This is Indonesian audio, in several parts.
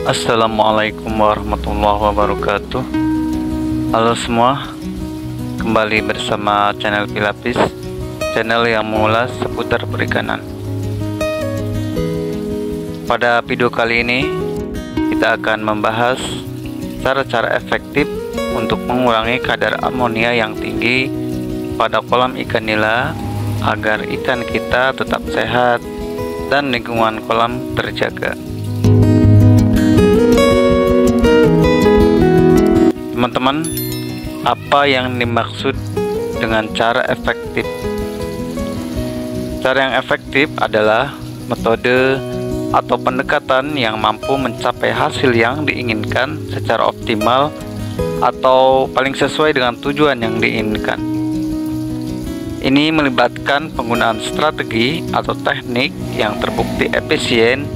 Assalamualaikum warahmatullahi wabarakatuh. Halo semua, kembali bersama channel Pilapis, channel yang mengulas seputar perikanan. Pada video kali ini kita akan membahas cara-cara efektif untuk mengurangi kadar amonia yang tinggi pada kolam ikan nila agar ikan kita tetap sehat dan lingkungan kolam terjaga. Teman-teman, apa yang dimaksud dengan cara efektif? Cara yang efektif adalah metode atau pendekatan yang mampu mencapai hasil yang diinginkan secara optimal atau paling sesuai dengan tujuan yang diinginkan. Ini melibatkan penggunaan strategi atau teknik yang terbukti efisien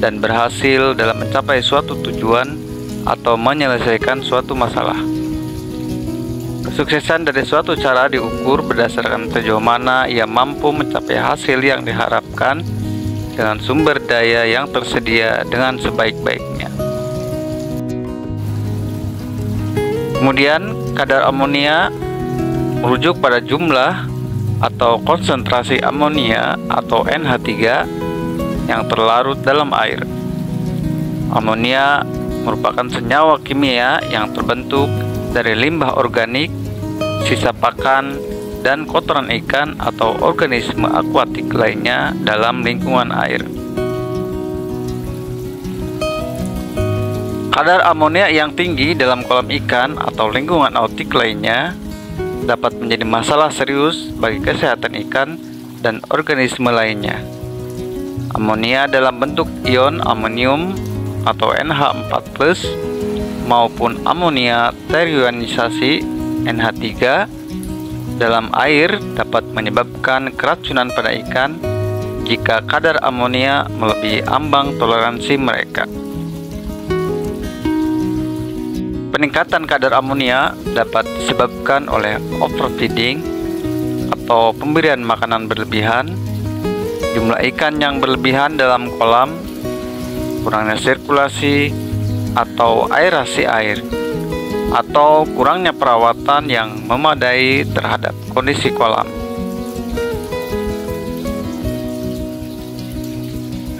dan berhasil dalam mencapai suatu tujuan atau menyelesaikan suatu masalah. Kesuksesan dari suatu cara diukur berdasarkan sejauh mana ia mampu mencapai hasil yang diharapkan dengan sumber daya yang tersedia dengan sebaik-baiknya. Kemudian, kadar amonia merujuk pada jumlah atau konsentrasi amonia atau NH3 yang terlarut dalam air. Amonia merupakan senyawa kimia yang terbentuk dari limbah organik, sisa pakan, dan kotoran ikan atau organisme akuatik lainnya dalam lingkungan air. Kadar amonia yang tinggi dalam kolam ikan atau lingkungan nautik lainnya dapat menjadi masalah serius bagi kesehatan ikan dan organisme lainnya. Amonia dalam bentuk ion amonium atau NH4+ maupun amonia terionisasi NH3 dalam air dapat menyebabkan keracunan pada ikan jika kadar amonia melebihi ambang toleransi mereka. Peningkatan kadar amonia dapat disebabkan oleh overfeeding atau pemberian makanan berlebihan, jumlah ikan yang berlebihan dalam kolam, kurangnya sirkulasi atau aerasi air, atau kurangnya perawatan yang memadai terhadap kondisi kolam.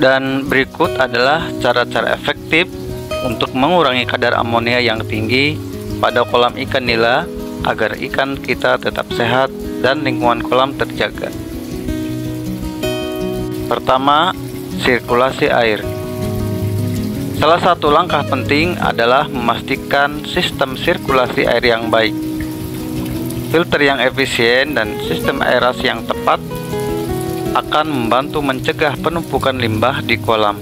Dan berikut adalah cara-cara efektif untuk mengurangi kadar amonia yang tinggi pada kolam ikan nila agar ikan kita tetap sehat dan lingkungan kolam terjaga. Pertama, sirkulasi air. Salah satu langkah penting adalah memastikan sistem sirkulasi air yang baik. Filter yang efisien dan sistem aerasi yang tepat akan membantu mencegah penumpukan limbah di kolam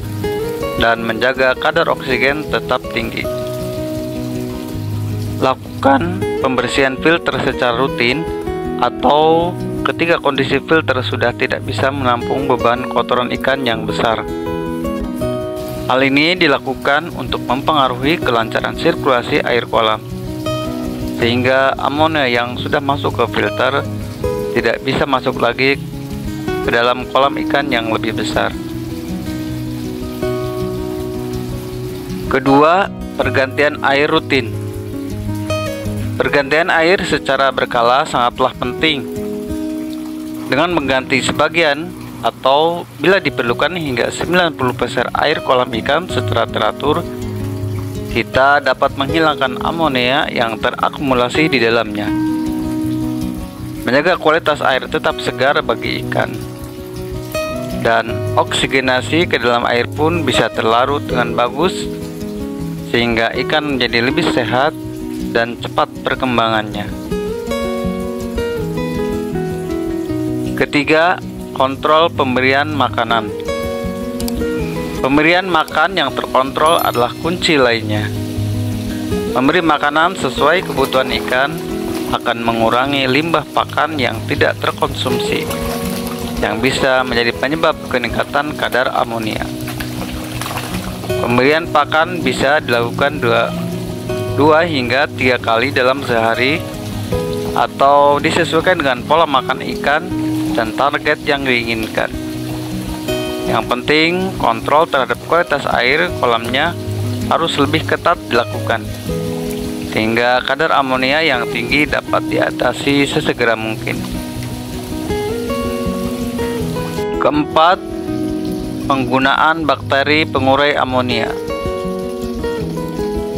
dan menjaga kadar oksigen tetap tinggi. Lakukan pembersihan filter secara rutin atau ketika kondisi filter sudah tidak bisa menampung beban kotoran ikan yang besar. Hal ini dilakukan untuk mempengaruhi kelancaran sirkulasi air kolam, sehingga amonia yang sudah masuk ke filter tidak bisa masuk lagi ke dalam kolam ikan yang lebih besar. Kedua, pergantian air rutin. Pergantian air secara berkala sangatlah penting. Dengan mengganti sebagian atau bila diperlukan hingga 90% air kolam ikan secara teratur, kita dapat menghilangkan amonia yang terakumulasi di dalamnya, menjaga kualitas air tetap segar bagi ikan, dan oksigenasi ke dalam air pun bisa terlarut dengan bagus sehingga ikan menjadi lebih sehat dan cepat perkembangannya. Ketiga, kontrol pemberian makanan. Pemberian makan yang terkontrol adalah kunci lainnya. Memberi makanan sesuai kebutuhan ikan akan mengurangi limbah pakan yang tidak terkonsumsi, yang bisa menjadi penyebab peningkatan kadar amonia. Pemberian pakan bisa dilakukan 2 hingga 3 kali dalam sehari atau disesuaikan dengan pola makan ikan dan target yang diinginkan. Yang penting, kontrol terhadap kualitas air kolamnya harus lebih ketat dilakukan, sehingga kadar amonia yang tinggi dapat diatasi sesegera mungkin. Keempat, penggunaan bakteri pengurai amonia.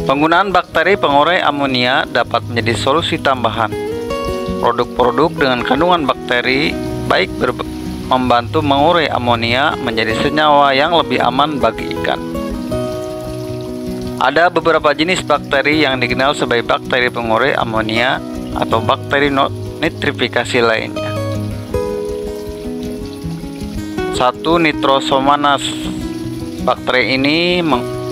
Penggunaan bakteri pengurai amonia dapat menjadi solusi tambahan. Produk-produk dengan kandungan bakteri baik membantu mengurai amonia menjadi senyawa yang lebih aman bagi ikan. Ada beberapa jenis bakteri yang dikenal sebagai bakteri pengurai amonia atau bakteri nitrifikasi lainnya. 1. Nitrosomonas. Bakteri ini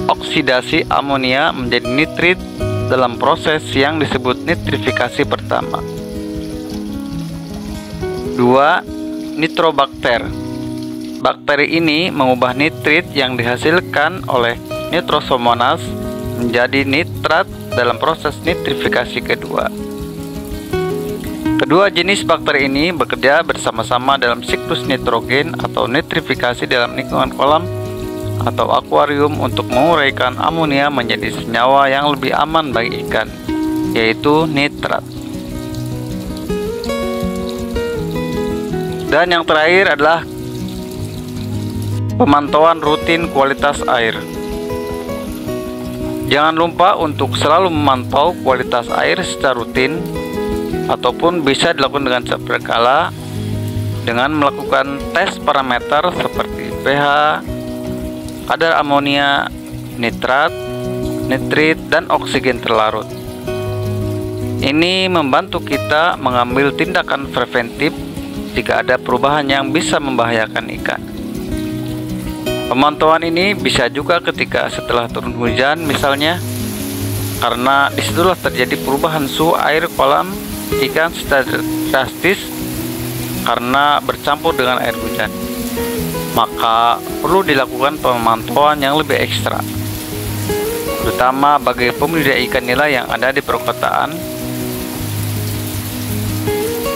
oksidasi amonia menjadi nitrit dalam proses yang disebut nitrifikasi pertama. 2. Nitrobakter. Bakteri ini mengubah nitrit yang dihasilkan oleh Nitrosomonas menjadi nitrat dalam proses nitrifikasi kedua. Kedua jenis bakteri ini bekerja bersama-sama dalam siklus nitrogen atau nitrifikasi dalam lingkungan kolam atau akuarium untuk menguraikan amonia menjadi senyawa yang lebih aman bagi ikan, yaitu nitrat. Dan yang terakhir adalah pemantauan rutin kualitas air. Jangan lupa untuk selalu memantau kualitas air secara rutin, ataupun bisa dilakukan dengan berkala dengan melakukan tes parameter seperti pH, kadar amonia, nitrat, nitrit, dan oksigen terlarut. Ini membantu kita mengambil tindakan preventif jika ada perubahan yang bisa membahayakan ikan. Pemantauan ini bisa juga ketika setelah turun hujan misalnya, karena disitulah terjadi perubahan suhu air kolam ikan secara drastis karena bercampur dengan air hujan. Maka perlu dilakukan pemantauan yang lebih ekstra, terutama bagi pembudidaya ikan nila yang ada di perkotaan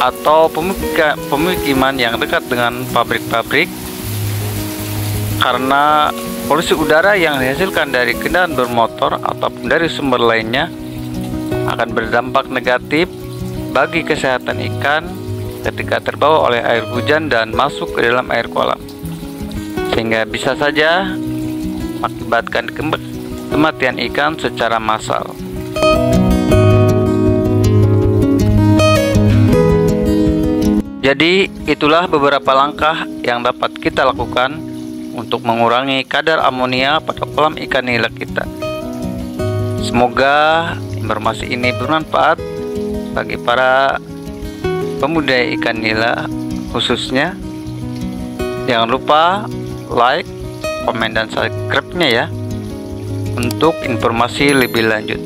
atau pemukiman yang dekat dengan pabrik-pabrik, karena polusi udara yang dihasilkan dari kendaraan bermotor ataupun dari sumber lainnya akan berdampak negatif bagi kesehatan ikan ketika terbawa oleh air hujan dan masuk ke dalam air kolam, sehingga bisa saja mengakibatkan kematian ikan secara massal. Jadi itulah beberapa langkah yang dapat kita lakukan untuk mengurangi kadar amonia pada kolam ikan nila kita. Semoga informasi ini bermanfaat bagi para pembudidaya ikan nila khususnya. Jangan lupa like, komen, dan subscribe-nya ya untuk informasi lebih lanjut.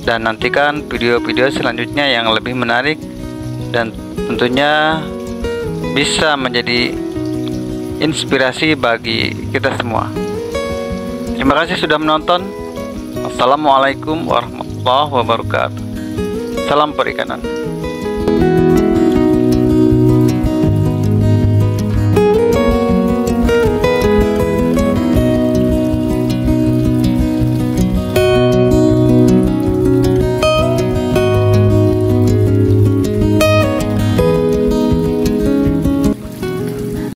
Dan nantikan video-video selanjutnya yang lebih menarik dan tentunya bisa menjadi inspirasi bagi kita semua. Terima kasih sudah menonton. Assalamualaikum warahmatullahi wabarakatuh. Salam perikanan.